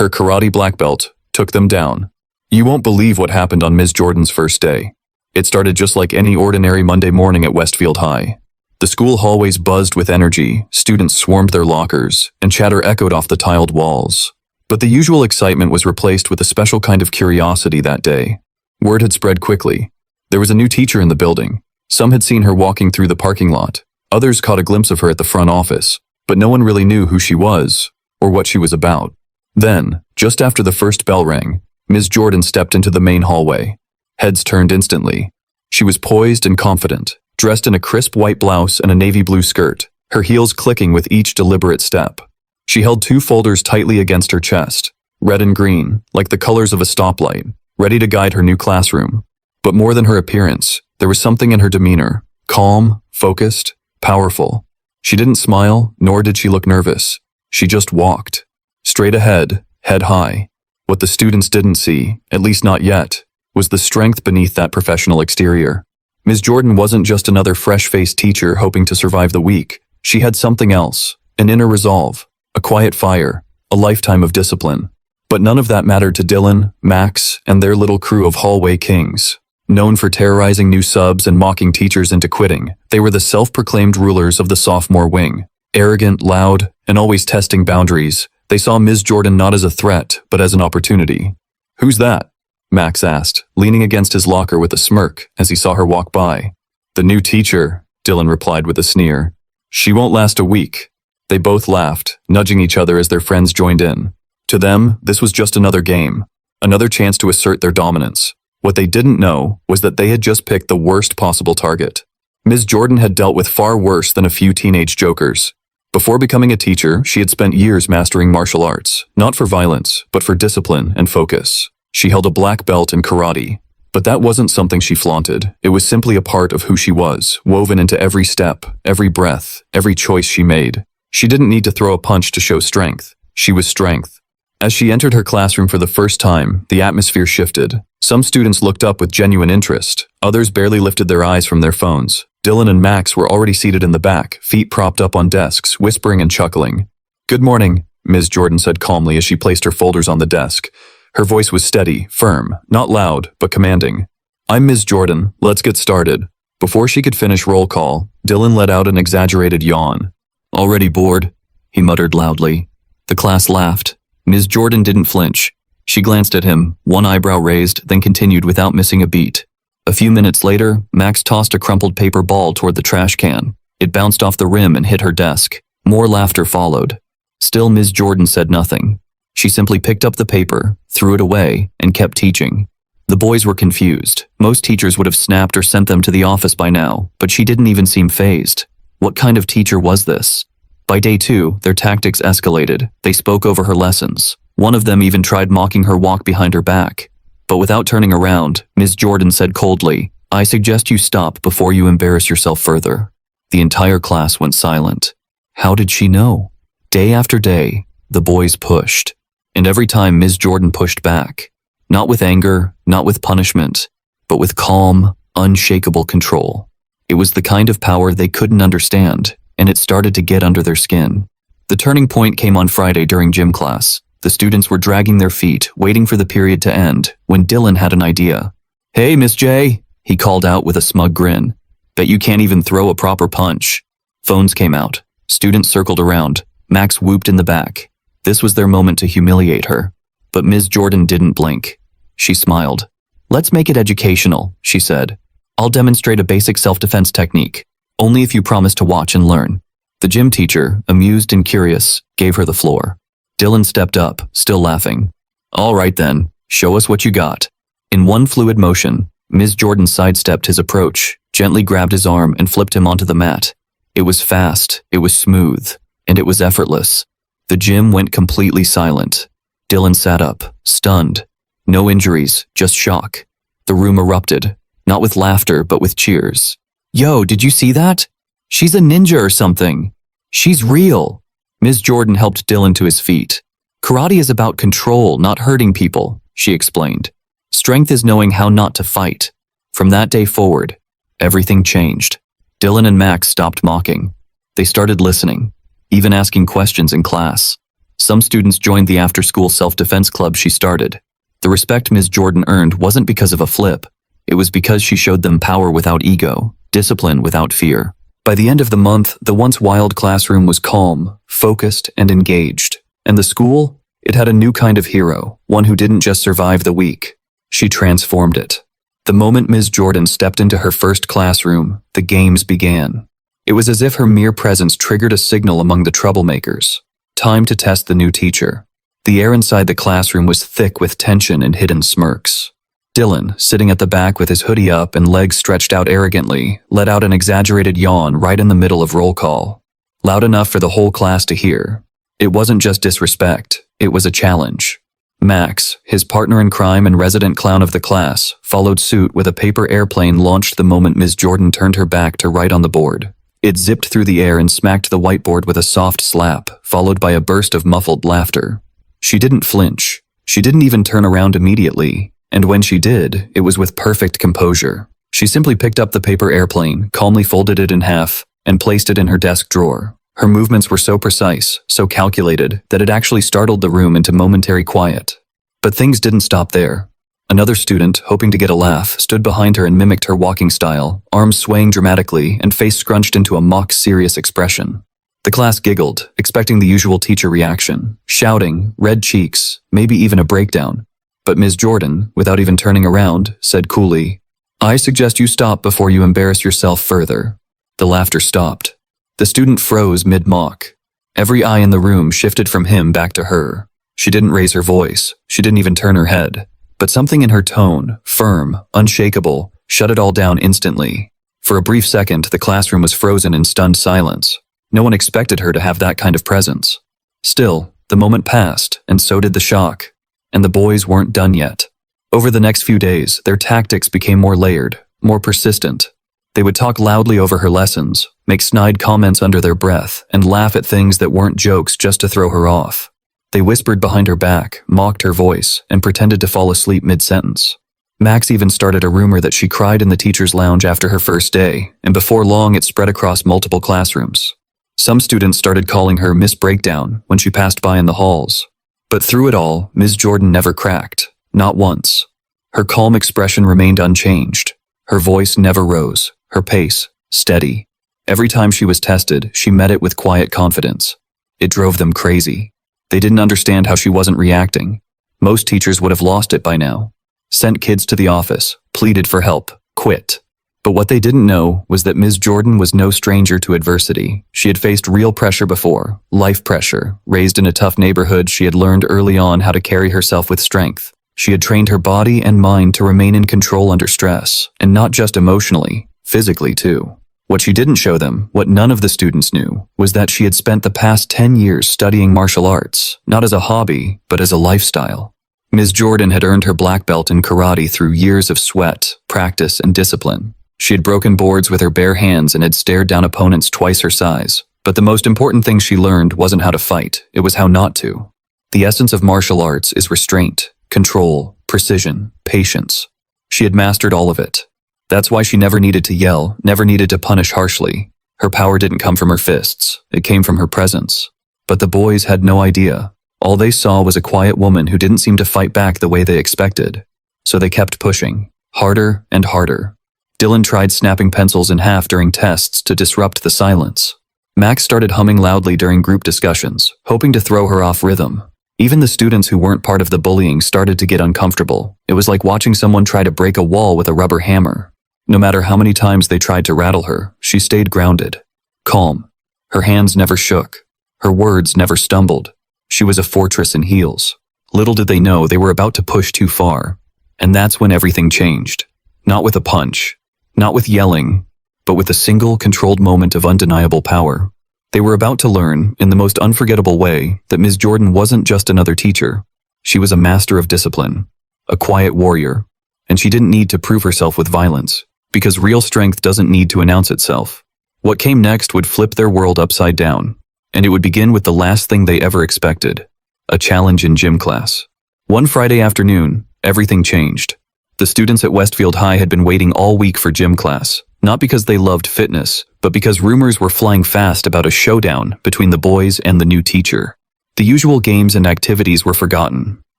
her karate black belt, took them down. You won't believe what happened on Ms. Jordan's first day. It started just like any ordinary Monday morning at Westfield High. The school hallways buzzed with energy, students swarmed their lockers, and chatter echoed off the tiled walls. But the usual excitement was replaced with a special kind of curiosity that day. Word had spread quickly. There was a new teacher in the building. Some had seen her walking through the parking lot. Others caught a glimpse of her at the front office, but no one really knew who she was or what she was about. Then, just after the first bell rang, Ms. Jordan stepped into the main hallway. Heads turned instantly. She was poised and confident, dressed in a crisp white blouse and a navy blue skirt, her heels clicking with each deliberate step. She held two folders tightly against her chest, red and green, like the colors of a stoplight, ready to guide her new classroom. But more than her appearance, there was something in her demeanor, calm, focused, powerful. She didn't smile, nor did she look nervous. She just walked. Straight ahead, head high. What the students didn't see, at least not yet, was the strength beneath that professional exterior. Ms. Jordan wasn't just another fresh-faced teacher hoping to survive the week. She had something else, an inner resolve, a quiet fire, a lifetime of discipline. But none of that mattered to Dylan, Max, and their little crew of hallway kings. Known for terrorizing new subs and mocking teachers into quitting, they were the self-proclaimed rulers of the sophomore wing. Arrogant, loud, and always testing boundaries, they saw Ms. Jordan not as a threat, but as an opportunity. "Who's that?" Max asked, leaning against his locker with a smirk as he saw her walk by. "The new teacher," Dylan replied with a sneer. "She won't last a week." They both laughed, nudging each other as their friends joined in. To them, this was just another game, another chance to assert their dominance. What they didn't know was that they had just picked the worst possible target. Ms. Jordan had dealt with far worse than a few teenage jokers. Before becoming a teacher, she had spent years mastering martial arts, not for violence, but for discipline and focus. She held a black belt in karate, but that wasn't something she flaunted. It was simply a part of who she was, woven into every step, every breath, every choice she made. She didn't need to throw a punch to show strength. She was strength. As she entered her classroom for the first time, the atmosphere shifted. Some students looked up with genuine interest. Others barely lifted their eyes from their phones. Dylan and Max were already seated in the back, feet propped up on desks, whispering and chuckling. "Good morning," Ms. Jordan said calmly as she placed her folders on the desk. Her voice was steady, firm, not loud, but commanding. "I'm Ms. Jordan. Let's get started." Before she could finish roll call, Dylan let out an exaggerated yawn. "Already bored?" he muttered loudly. The class laughed. Ms. Jordan didn't flinch. She glanced at him, one eyebrow raised, then continued without missing a beat. A few minutes later, Max tossed a crumpled paper ball toward the trash can. It bounced off the rim and hit her desk. More laughter followed. Still, Ms. Jordan said nothing. She simply picked up the paper, threw it away, and kept teaching. The boys were confused. Most teachers would have snapped or sent them to the office by now, but she didn't even seem fazed. What kind of teacher was this? By day 2, their tactics escalated. They spoke over her lessons. One of them even tried mocking her walk behind her back. But without turning around, Ms. Jordan said coldly, "I suggest you stop before you embarrass yourself further." The entire class went silent. How did she know? Day after day, the boys pushed. And every time Ms. Jordan pushed back. Not with anger, not with punishment, but with calm, unshakable control. It was the kind of power they couldn't understand, and it started to get under their skin. The turning point came on Friday during gym class. The students were dragging their feet, waiting for the period to end, when Dylan had an idea. "Hey, Miss J," he called out with a smug grin. "Bet you can't even throw a proper punch." Phones came out. Students circled around. Max whooped in the back. This was their moment to humiliate her. But Ms. Jordan didn't blink. She smiled. "Let's make it educational," she said. "I'll demonstrate a basic self-defense technique. Only if you promise to watch and learn." The gym teacher, amused and curious, gave her the floor. Dylan stepped up, still laughing. "All right then, show us what you got." In one fluid motion, Ms. Jordan sidestepped his approach, gently grabbed his arm and flipped him onto the mat. It was fast, it was smooth, and it was effortless. The gym went completely silent. Dylan sat up, stunned. No injuries, just shock. The room erupted, not with laughter but with cheers. "Yo, did you see that? She's a ninja or something. She's real." Ms. Jordan helped Dylan to his feet. "Karate is about control, not hurting people," she explained. "Strength is knowing how not to fight." From that day forward, everything changed. Dylan and Max stopped mocking. They started listening, even asking questions in class. Some students joined the after-school self-defense club she started. The respect Ms. Jordan earned wasn't because of a flip. It was because she showed them power without ego, discipline without fear. By the end of the month, the once wild classroom was calm, focused, and engaged. And the school? It had a new kind of hero, one who didn't just survive the week. She transformed it. The moment Ms. Jordan stepped into her first classroom, the games began. It was as if her mere presence triggered a signal among the troublemakers. Time to test the new teacher. The air inside the classroom was thick with tension and hidden smirks. Dylan, sitting at the back with his hoodie up and legs stretched out arrogantly, let out an exaggerated yawn right in the middle of roll call. Loud enough for the whole class to hear. It wasn't just disrespect, it was a challenge. Max, his partner in crime and resident clown of the class, followed suit with a paper airplane launched the moment Ms. Jordan turned her back to write on the board. It zipped through the air and smacked the whiteboard with a soft slap, followed by a burst of muffled laughter. She didn't flinch. She didn't even turn around immediately. And when she did, it was with perfect composure. She simply picked up the paper airplane, calmly folded it in half, and placed it in her desk drawer. Her movements were so precise, so calculated, that it actually startled the room into momentary quiet. But things didn't stop there. Another student, hoping to get a laugh, stood behind her and mimicked her walking style, arms swaying dramatically and face scrunched into a mock-serious expression. The class giggled, expecting the usual teacher reaction, shouting, red cheeks, maybe even a breakdown. But Ms. Jordan, without even turning around, said coolly, "I suggest you stop before you embarrass yourself further." The laughter stopped. The student froze mid-mock. Every eye in the room shifted from him back to her. She didn't raise her voice. She didn't even turn her head. But something in her tone, firm, unshakable, shut it all down instantly. For a brief second, the classroom was frozen in stunned silence. No one expected her to have that kind of presence. Still, the moment passed, and so did the shock. And the boys weren't done yet. Over the next few days, their tactics became more layered, more persistent. They would talk loudly over her lessons, make snide comments under their breath, and laugh at things that weren't jokes just to throw her off. They whispered behind her back, mocked her voice, and pretended to fall asleep mid-sentence. Max even started a rumor that she cried in the teacher's lounge after her first day, and before long it spread across multiple classrooms. Some students started calling her Miss Breakdown when she passed by in the halls. But through it all, Ms. Jordan never cracked, not once. Her calm expression remained unchanged. Her voice never rose, her pace, steady. Every time she was tested, she met it with quiet confidence. It drove them crazy. They didn't understand how she wasn't reacting. Most teachers would have lost it by now. Sent kids to the office, pleaded for help, quit. But what they didn't know was that Ms. Jordan was no stranger to adversity. She had faced real pressure before, life pressure. Raised in a tough neighborhood, she had learned early on how to carry herself with strength. She had trained her body and mind to remain in control under stress, and not just emotionally, physically too. What she didn't show them, what none of the students knew, was that she had spent the past 10 years studying martial arts, not as a hobby, but as a lifestyle. Ms. Jordan had earned her black belt in karate through years of sweat, practice, and discipline. She had broken boards with her bare hands and had stared down opponents twice her size. But the most important thing she learned wasn't how to fight, it was how not to. The essence of martial arts is restraint, control, precision, patience. She had mastered all of it. That's why she never needed to yell, never needed to punish harshly. Her power didn't come from her fists, it came from her presence. But the boys had no idea. All they saw was a quiet woman who didn't seem to fight back the way they expected. So they kept pushing, harder and harder. Dylan tried snapping pencils in half during tests to disrupt the silence. Max started humming loudly during group discussions, hoping to throw her off rhythm. Even the students who weren't part of the bullying started to get uncomfortable. It was like watching someone try to break a wall with a rubber hammer. No matter how many times they tried to rattle her, she stayed grounded, calm. Her hands never shook. Her words never stumbled. She was a fortress in heels. Little did they know they were about to push too far. And that's when everything changed. Not with a punch. Not with yelling, but with a single, controlled moment of undeniable power. They were about to learn, in the most unforgettable way, that Ms. Jordan wasn't just another teacher. She was a master of discipline, a quiet warrior, and she didn't need to prove herself with violence, because real strength doesn't need to announce itself. What came next would flip their world upside down, and it would begin with the last thing they ever expected, a challenge in gym class. One Friday afternoon, everything changed. The students at Westfield High had been waiting all week for gym class, not because they loved fitness, but because rumors were flying fast about a showdown between the boys and the new teacher. The usual games and activities were forgotten.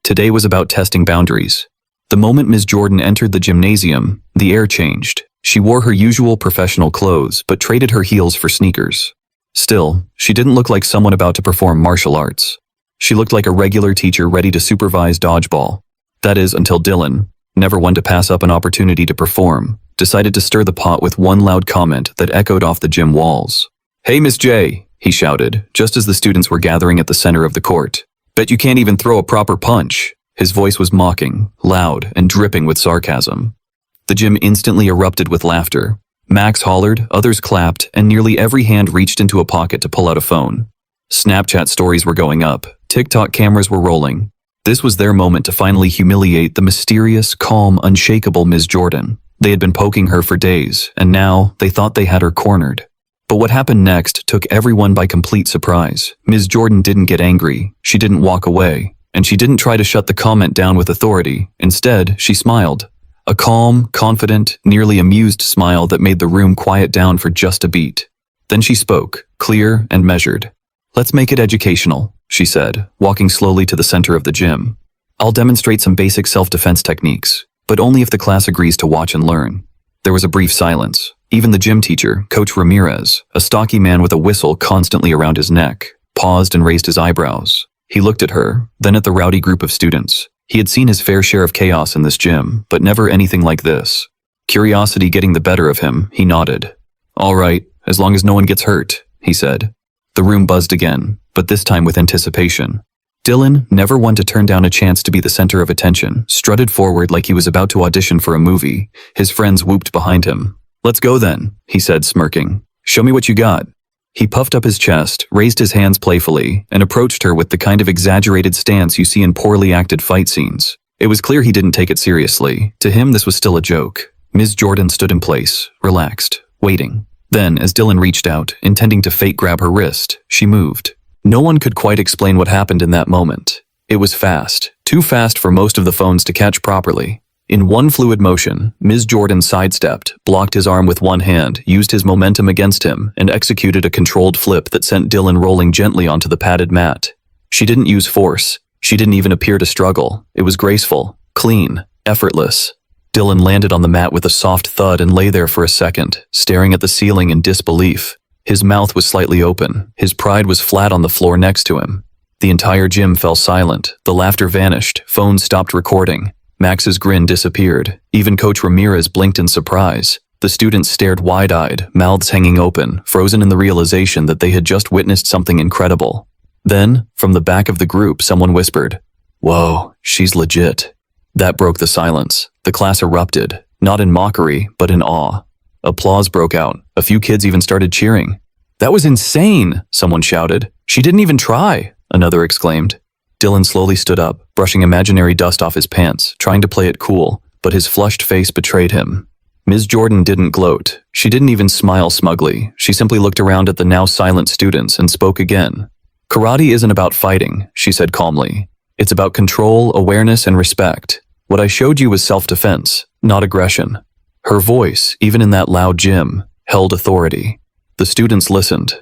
Today was about testing boundaries. The moment Ms. Jordan entered the gymnasium, the air changed. She wore her usual professional clothes, but traded her heels for sneakers. Still, she didn't look like someone about to perform martial arts. She looked like a regular teacher ready to supervise dodgeball. That is, until Dylan, never one to pass up an opportunity to perform, decided to stir the pot with one loud comment that echoed off the gym walls. "Hey, Miss J," he shouted, just as the students were gathering at the center of the court. "Bet you can't even throw a proper punch." His voice was mocking, loud, and dripping with sarcasm. The gym instantly erupted with laughter. Max hollered, others clapped, and nearly every hand reached into a pocket to pull out a phone. Snapchat stories were going up. TikTok cameras were rolling. This was their moment to finally humiliate the mysterious, calm, unshakable Ms. Jordan. They had been poking her for days, and now they thought they had her cornered. But what happened next took everyone by complete surprise. Ms. Jordan didn't get angry. She didn't walk away. And she didn't try to shut the comment down with authority. Instead, she smiled. A calm, confident, nearly amused smile that made the room quiet down for just a beat. Then she spoke, clear and measured. "Let's make it educational," she said, walking slowly to the center of the gym. "I'll demonstrate some basic self-defense techniques, but only if the class agrees to watch and learn." There was a brief silence. Even the gym teacher, Coach Ramirez, a stocky man with a whistle constantly around his neck, paused and raised his eyebrows. He looked at her, then at the rowdy group of students. He had seen his fair share of chaos in this gym, but never anything like this. Curiosity getting the better of him, he nodded. "All right, as long as no one gets hurt," he said. The room buzzed again, but this time with anticipation. Dylan, never one to turn down a chance to be the center of attention, strutted forward like he was about to audition for a movie. His friends whooped behind him. "Let's go then," he said, smirking. "Show me what you got." He puffed up his chest, raised his hands playfully, and approached her with the kind of exaggerated stance you see in poorly acted fight scenes. It was clear he didn't take it seriously. To him, this was still a joke. Ms. Jordan stood in place, relaxed, waiting. Then, as Dylan reached out, intending to fake grab her wrist, she moved. No one could quite explain what happened in that moment. It was fast, too fast for most of the phones to catch properly. In one fluid motion, Ms. Jordan sidestepped, blocked his arm with one hand, used his momentum against him, and executed a controlled flip that sent Dylan rolling gently onto the padded mat. She didn't use force. She didn't even appear to struggle. It was graceful, clean, effortless. Dylan landed on the mat with a soft thud and lay there for a second, staring at the ceiling in disbelief. His mouth was slightly open. His pride was flat on the floor next to him. The entire gym fell silent. The laughter vanished. Phones stopped recording. Max's grin disappeared. Even Coach Ramirez blinked in surprise. The students stared wide-eyed, mouths hanging open, frozen in the realization that they had just witnessed something incredible. Then, from the back of the group, someone whispered, "Whoa, she's legit." That broke the silence. The class erupted, not in mockery, but in awe. Applause broke out. A few kids even started cheering. "That was insane," someone shouted. "She didn't even try," another exclaimed. Dylan slowly stood up, brushing imaginary dust off his pants, trying to play it cool, but his flushed face betrayed him. Ms. Jordan didn't gloat. She didn't even smile smugly. She simply looked around at the now silent students and spoke again. "Karate isn't about fighting," she said calmly. "It's about control, awareness, and respect. What I showed you was self-defense, not aggression." Her voice, even in that loud gym, held authority. The students listened,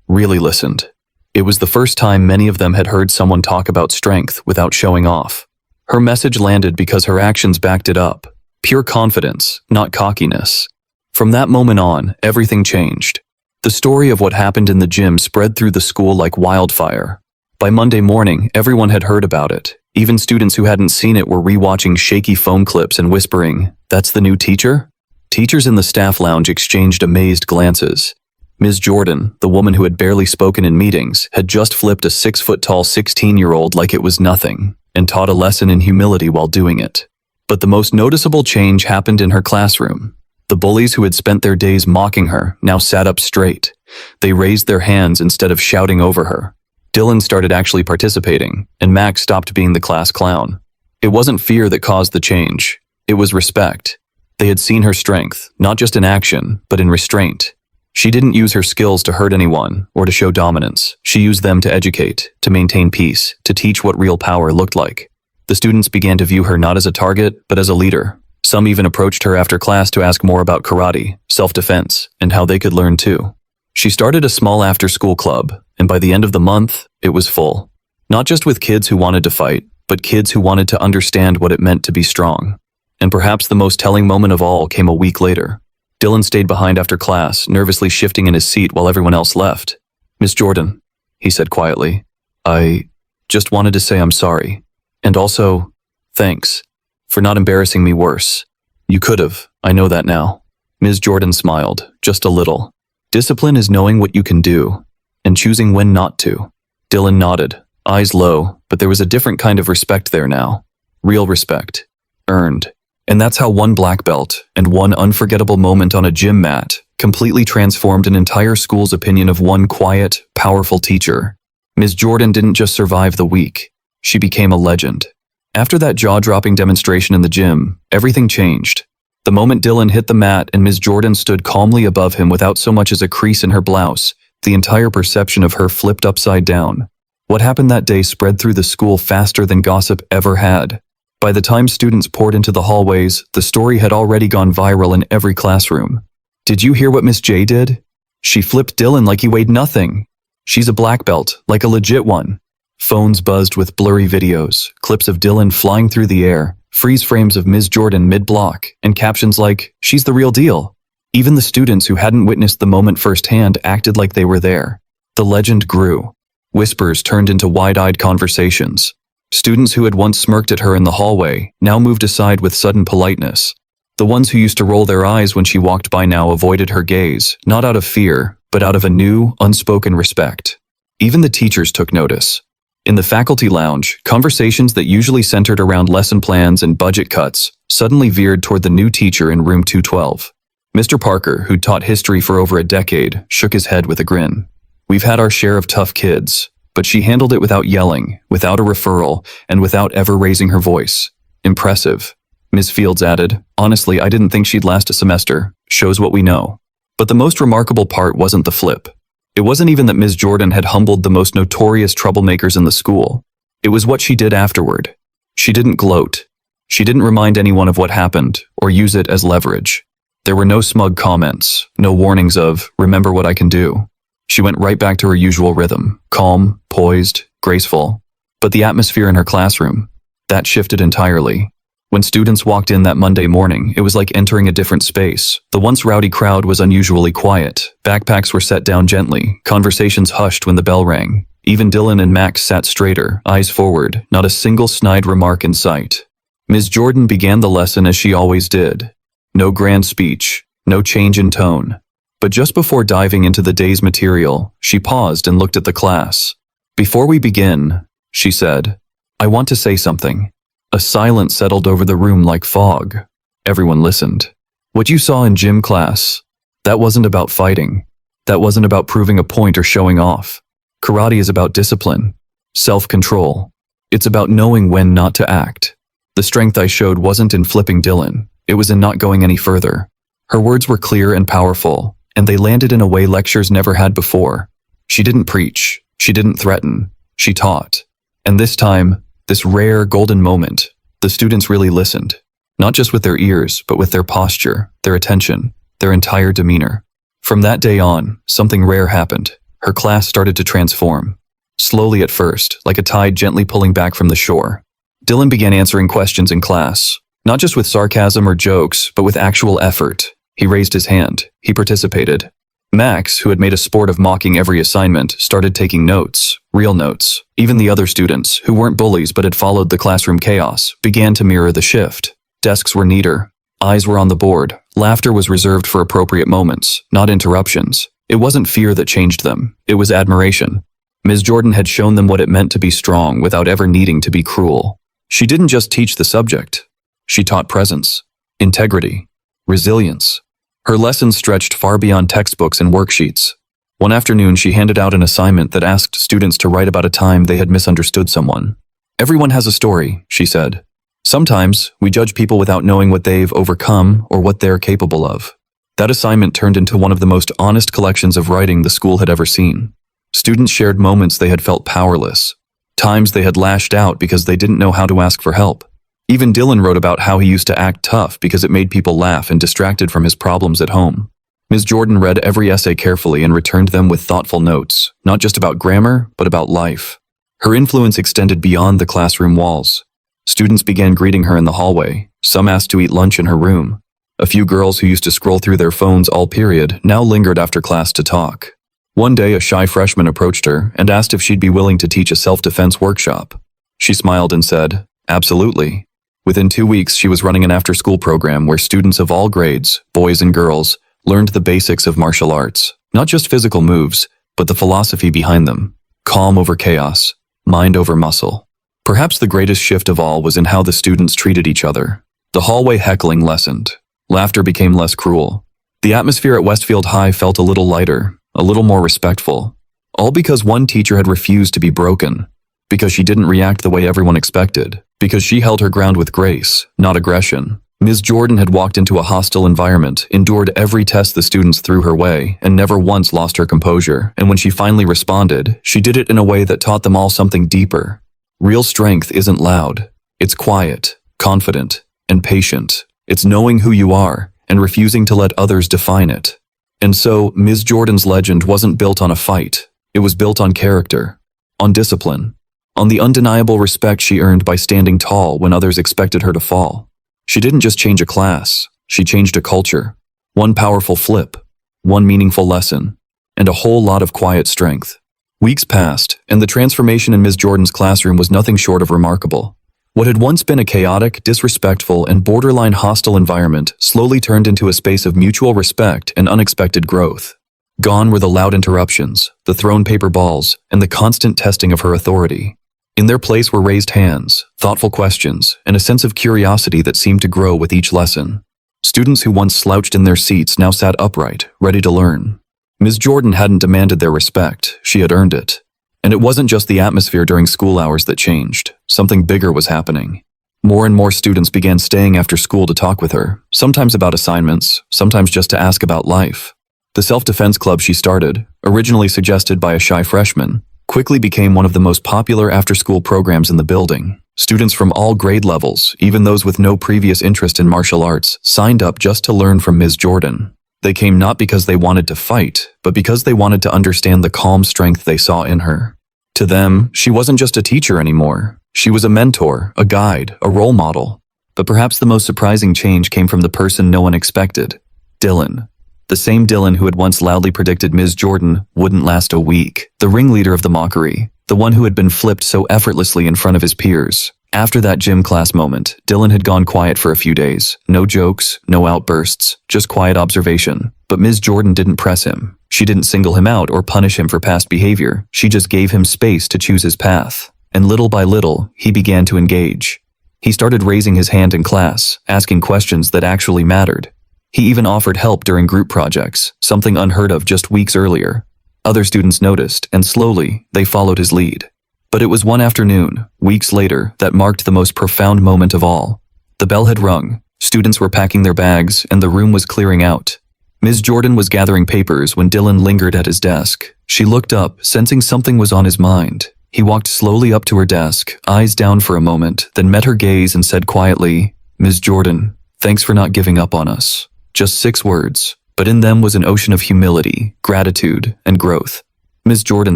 really listened. It was the first time many of them had heard someone talk about strength without showing off. Her message landed because her actions backed it up. Pure confidence, not cockiness. From that moment on, everything changed. The story of what happened in the gym spread through the school like wildfire. By Monday morning, everyone had heard about it. Even students who hadn't seen it were rewatching shaky phone clips and whispering, "That's the new teacher?" Teachers in the staff lounge exchanged amazed glances. Ms. Jordan, the woman who had barely spoken in meetings, had just flipped a 6-foot-tall 16-year-old like it was nothing, and taught a lesson in humility while doing it. But the most noticeable change happened in her classroom. The bullies who had spent their days mocking her now sat up straight. They raised their hands instead of shouting over her. Dylan started actually participating, and Max stopped being the class clown. It wasn't fear that caused the change. It was respect. They had seen her strength, not just in action, but in restraint. She didn't use her skills to hurt anyone or to show dominance. She used them to educate, to maintain peace, to teach what real power looked like. The students began to view her not as a target, but as a leader. Some even approached her after class to ask more about karate, self-defense, and how they could learn too. She started a small after-school club, and by the end of the month, it was full. Not just with kids who wanted to fight, but kids who wanted to understand what it meant to be strong. And perhaps the most telling moment of all came a week later. Dylan stayed behind after class, nervously shifting in his seat while everyone else left. "Miss Jordan," he said quietly, "I just wanted to say I'm sorry. And also, thanks for not embarrassing me worse. You could have, I know that now." Ms. Jordan smiled, just a little. "Discipline is knowing what you can do, and choosing when not to." Dylan nodded, eyes low, but there was a different kind of respect there now. Real respect. Earned. And that's how one black belt and one unforgettable moment on a gym mat completely transformed an entire school's opinion of one quiet, powerful teacher. Ms. Jordan didn't just survive the week. She became a legend. After that jaw-dropping demonstration in the gym, everything changed. The moment Dylan hit the mat and Ms. Jordan stood calmly above him without so much as a crease in her blouse, the entire perception of her flipped upside down. What happened that day spread through the school faster than gossip ever had. By the time students poured into the hallways, the story had already gone viral in every classroom. "Did you hear what Miss J did? She flipped Dylan like he weighed nothing. She's a black belt, like a legit one." Phones buzzed with blurry videos, clips of Dylan flying through the air, freeze frames of Ms. Jordan mid-block, and captions like, "She's the real deal." Even the students who hadn't witnessed the moment firsthand acted like they were there. The legend grew. Whispers turned into wide-eyed conversations. Students who had once smirked at her in the hallway now moved aside with sudden politeness. The ones who used to roll their eyes when she walked by now avoided her gaze, not out of fear, but out of a new, unspoken respect. Even the teachers took notice. In the faculty lounge, conversations that usually centered around lesson plans and budget cuts suddenly veered toward the new teacher in room 212. Mr. Parker, who'd taught history for over a decade, shook his head with a grin. "We've had our share of tough kids, but she handled it without yelling, without a referral, and without ever raising her voice. Impressive." Ms. Fields added, "Honestly, I didn't think she'd last a semester. Shows what we know." But the most remarkable part wasn't the flip. It wasn't even that Ms. Jordan had humbled the most notorious troublemakers in the school. It was what she did afterward. She didn't gloat. She didn't remind anyone of what happened, or use it as leverage. There were no smug comments, no warnings of, "Remember what I can do." She went right back to her usual rhythm, calm, poised, graceful. But the atmosphere in her classroom, that shifted entirely. When students walked in that Monday morning, it was like entering a different space. The once rowdy crowd was unusually quiet. Backpacks were set down gently, conversations hushed when the bell rang. Even Dylan and Max sat straighter, eyes forward, not a single snide remark in sight. Ms. Jordan began the lesson as she always did. No grand speech, no change in tone. But just before diving into the day's material, she paused and looked at the class. "Before we begin," she said, "I want to say something." A silence settled over the room like fog. Everyone listened. "What you saw in gym class, that wasn't about fighting. That wasn't about proving a point or showing off. Karate is about discipline, self-control. It's about knowing when not to act. The strength I showed wasn't in flipping Dylan. It was in not going any further." Her words were clear and powerful, and they landed in a way lectures never had before. She didn't preach. She didn't threaten. She taught. And this time, this rare golden moment, the students really listened. Not just with their ears, but with their posture, their attention, their entire demeanor. From that day on, something rare happened. Her class started to transform. Slowly at first, like a tide gently pulling back from the shore. Dylan began answering questions in class, not just with sarcasm or jokes, but with actual effort. He raised his hand. He participated. Max, who had made a sport of mocking every assignment, started taking notes, real notes. Even the other students, who weren't bullies but had followed the classroom chaos, began to mirror the shift. Desks were neater. Eyes were on the board. Laughter was reserved for appropriate moments, not interruptions. It wasn't fear that changed them. It was admiration. Ms. Jordan had shown them what it meant to be strong without ever needing to be cruel. She didn't just teach the subject. She taught presence, integrity, resilience. Her lessons stretched far beyond textbooks and worksheets. One afternoon, she handed out an assignment that asked students to write about a time they had misunderstood someone. "Everyone has a story," she said. "Sometimes we judge people without knowing what they've overcome or what they're capable of." That assignment turned into one of the most honest collections of writing the school had ever seen. Students shared moments they had felt powerless, times they had lashed out because they didn't know how to ask for help. Even Dylan wrote about how he used to act tough because it made people laugh and distracted from his problems at home. Ms. Jordan read every essay carefully and returned them with thoughtful notes, not just about grammar, but about life. Her influence extended beyond the classroom walls. Students began greeting her in the hallway. Some asked to eat lunch in her room. A few girls who used to scroll through their phones all period now lingered after class to talk. One day, a shy freshman approached her and asked if she'd be willing to teach a self-defense workshop. She smiled and said, "Absolutely." Within 2 weeks, she was running an after-school program where students of all grades, boys and girls, learned the basics of martial arts. Not just physical moves, but the philosophy behind them. Calm over chaos, mind over muscle. Perhaps the greatest shift of all was in how the students treated each other. The hallway heckling lessened. Laughter became less cruel. The atmosphere at Westfield High felt a little lighter, a little more respectful. All because one teacher had refused to be broken. Because she didn't react the way everyone expected. Because she held her ground with grace, not aggression. Ms. Jordan had walked into a hostile environment, endured every test the students threw her way, and never once lost her composure. And when she finally responded, she did it in a way that taught them all something deeper. Real strength isn't loud. It's quiet, confident, and patient. It's knowing who you are and refusing to let others define it. And so, Ms. Jordan's legend wasn't built on a fight. It was built on character, on discipline, on the undeniable respect she earned by standing tall when others expected her to fall. She didn't just change a class, she changed a culture. One powerful flip, one meaningful lesson, and a whole lot of quiet strength. Weeks passed, and the transformation in Ms. Jordan's classroom was nothing short of remarkable. What had once been a chaotic, disrespectful, and borderline hostile environment slowly turned into a space of mutual respect and unexpected growth. Gone were the loud interruptions, the thrown paper balls, and the constant testing of her authority. In their place were raised hands, thoughtful questions, and a sense of curiosity that seemed to grow with each lesson. Students who once slouched in their seats now sat upright, ready to learn. Ms. Jordan hadn't demanded their respect, she had earned it. And it wasn't just the atmosphere during school hours that changed. Something bigger was happening. More and more students began staying after school to talk with her, sometimes about assignments, sometimes just to ask about life. The self-defense club she started, originally suggested by a shy freshman, quickly became one of the most popular after-school programs in the building. Students from all grade levels, even those with no previous interest in martial arts, signed up just to learn from Ms. Jordan. They came not because they wanted to fight, but because they wanted to understand the calm strength they saw in her. To them, she wasn't just a teacher anymore. She was a mentor, a guide, a role model. But perhaps the most surprising change came from the person no one expected, Dylan. The same Dylan who had once loudly predicted Ms. Jordan wouldn't last a week. The ringleader of the mockery, the one who had been flipped so effortlessly in front of his peers. After that gym class moment, Dylan had gone quiet for a few days. No jokes, no outbursts, just quiet observation. But Ms. Jordan didn't press him. She didn't single him out or punish him for past behavior. She just gave him space to choose his path. And little by little, he began to engage. He started raising his hand in class, asking questions that actually mattered. He even offered help during group projects, something unheard of just weeks earlier. Other students noticed, and slowly, they followed his lead. But it was one afternoon, weeks later, that marked the most profound moment of all. The bell had rung, students were packing their bags, and the room was clearing out. Ms. Jordan was gathering papers when Dylan lingered at his desk. She looked up, sensing something was on his mind. He walked slowly up to her desk, eyes down for a moment, then met her gaze and said quietly, "Ms. Jordan, thanks for not giving up on us." Just 6 words, but in them was an ocean of humility, gratitude, and growth. Ms. Jordan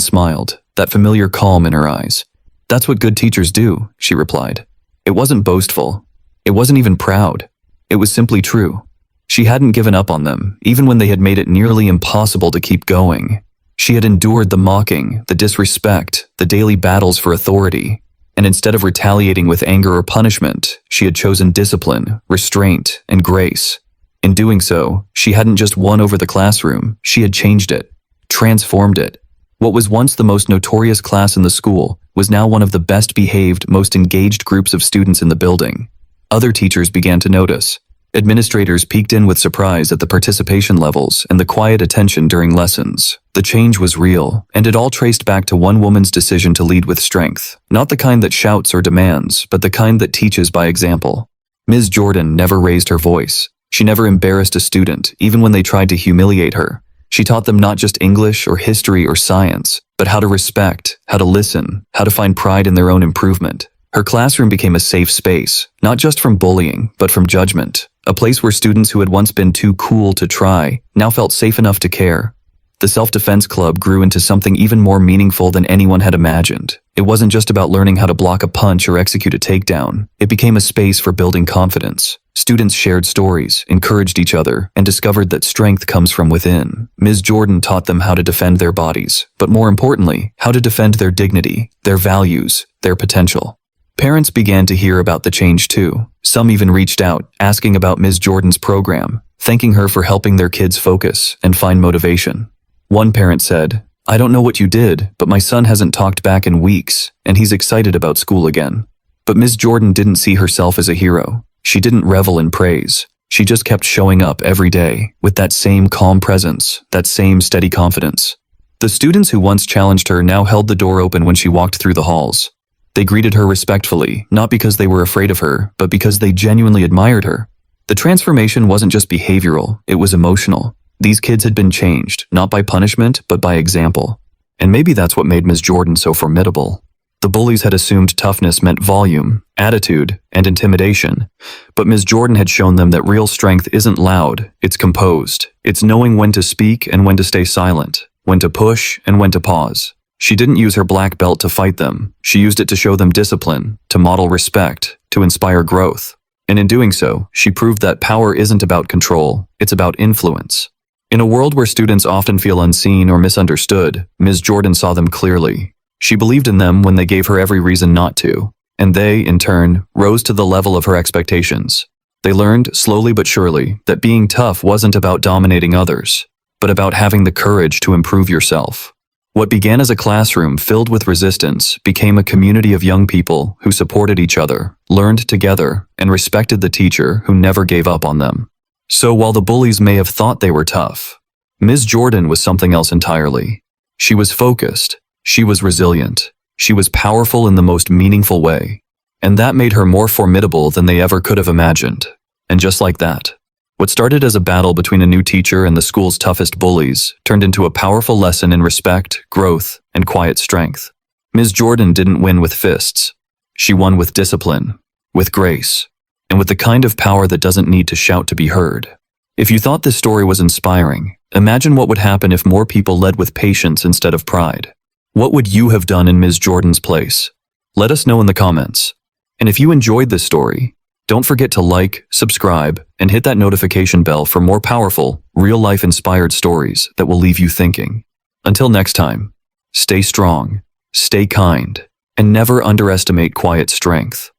smiled, that familiar calm in her eyes. "That's what good teachers do," she replied. It wasn't boastful. It wasn't even proud. It was simply true. She hadn't given up on them, even when they had made it nearly impossible to keep going. She had endured the mocking, the disrespect, the daily battles for authority. And instead of retaliating with anger or punishment, she had chosen discipline, restraint, and grace. In doing so, she hadn't just won over the classroom, she had changed it, transformed it. What was once the most notorious class in the school was now one of the best behaved, most engaged groups of students in the building. Other teachers began to notice. Administrators peeked in with surprise at the participation levels and the quiet attention during lessons. The change was real, and it all traced back to one woman's decision to lead with strength. Not the kind that shouts or demands, but the kind that teaches by example. Ms. Jordan never raised her voice. She never embarrassed a student, even when they tried to humiliate her. She taught them not just English or history or science, but how to respect, how to listen, how to find pride in their own improvement. Her classroom became a safe space, not just from bullying, but from judgment. A place where students who had once been too cool to try now felt safe enough to care. The self-defense club grew into something even more meaningful than anyone had imagined. It wasn't just about learning how to block a punch or execute a takedown. It became a space for building confidence. Students shared stories, encouraged each other, and discovered that strength comes from within. Ms. Jordan taught them how to defend their bodies, but more importantly, how to defend their dignity, their values, their potential. Parents began to hear about the change too. Some even reached out, asking about Ms. Jordan's program, thanking her for helping their kids focus and find motivation. One parent said, "I don't know what you did, but my son hasn't talked back in weeks, and he's excited about school again." But Ms. Jordan didn't see herself as a hero. She didn't revel in praise. She just kept showing up every day with that same calm presence, that same steady confidence. The students who once challenged her now held the door open when she walked through the halls. They greeted her respectfully, not because they were afraid of her, but because they genuinely admired her. The transformation wasn't just behavioral, it was emotional. These kids had been changed, not by punishment, but by example. And maybe that's what made Ms. Jordan so formidable. The bullies had assumed toughness meant volume, attitude, and intimidation. But Ms. Jordan had shown them that real strength isn't loud, it's composed. It's knowing when to speak and when to stay silent, when to push and when to pause. She didn't use her black belt to fight them. She used it to show them discipline, to model respect, to inspire growth. And in doing so, she proved that power isn't about control, it's about influence. In a world where students often feel unseen or misunderstood, Ms. Jordan saw them clearly. She believed in them when they gave her every reason not to, and they, in turn, rose to the level of her expectations. They learned, slowly but surely, that being tough wasn't about dominating others, but about having the courage to improve yourself. What began as a classroom filled with resistance became a community of young people who supported each other, learned together, and respected the teacher who never gave up on them. So while the bullies may have thought they were tough, Ms. Jordan was something else entirely. She was focused, she was resilient, she was powerful in the most meaningful way, and that made her more formidable than they ever could have imagined. And just like that, what started as a battle between a new teacher and the school's toughest bullies turned into a powerful lesson in respect, growth, and quiet strength. Ms. Jordan didn't win with fists. She won with discipline, with grace, and with the kind of power that doesn't need to shout to be heard. If you thought this story was inspiring, imagine what would happen if more people led with patience instead of pride. What would you have done in Ms. Jordan's place? Let us know in the comments. And if you enjoyed this story, don't forget to like, subscribe, and hit that notification bell for more powerful, real-life inspired stories that will leave you thinking. Until next time, stay strong, stay kind, and never underestimate quiet strength.